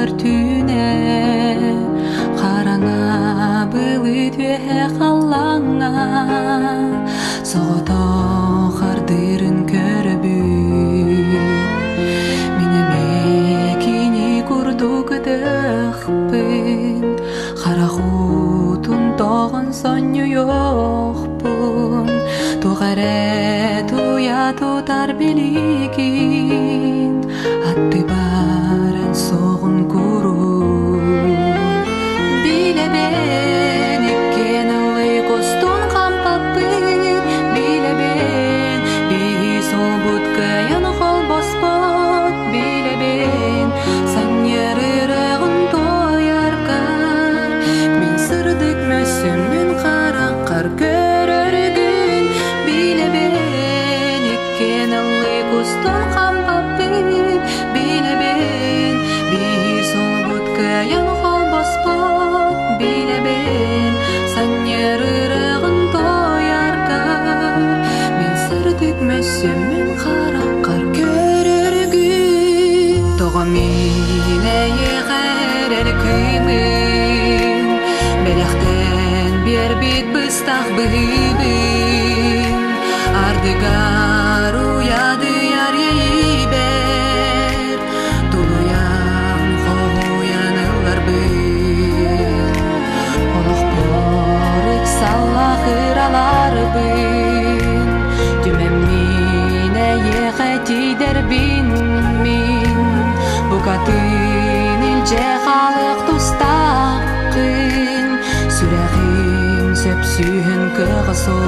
бар түне қараңа былы түе қалаңа соғыто қардырын көрбү минемекини курду кыдықпын қарақутун тоғын соню жоқпын туғаре туя тутар билигин атты баран соғын куру билебен еккен ылы костун кампаппын билебен бейі сол бұткайын қол боспот билебен санерырығын тояркар мен сырдык мөсімін қараққар көрөргүн билебен еккен ылы костун кампаппын билебен бейі сол бұткайын қол боспот билебен санерырығын тояркар мен сырдык мөсімін қараққар көрөргүн тоға мине егерер күймін беляқтен бербит быстақ бүйбін ардыгар уяды яр ейбер тулуян хоуянылар бын олық борык саллахыралар бын түмен мине ехетидер бин мин букатын илже халық тустақын сүрәхин сөпсүйін кығысу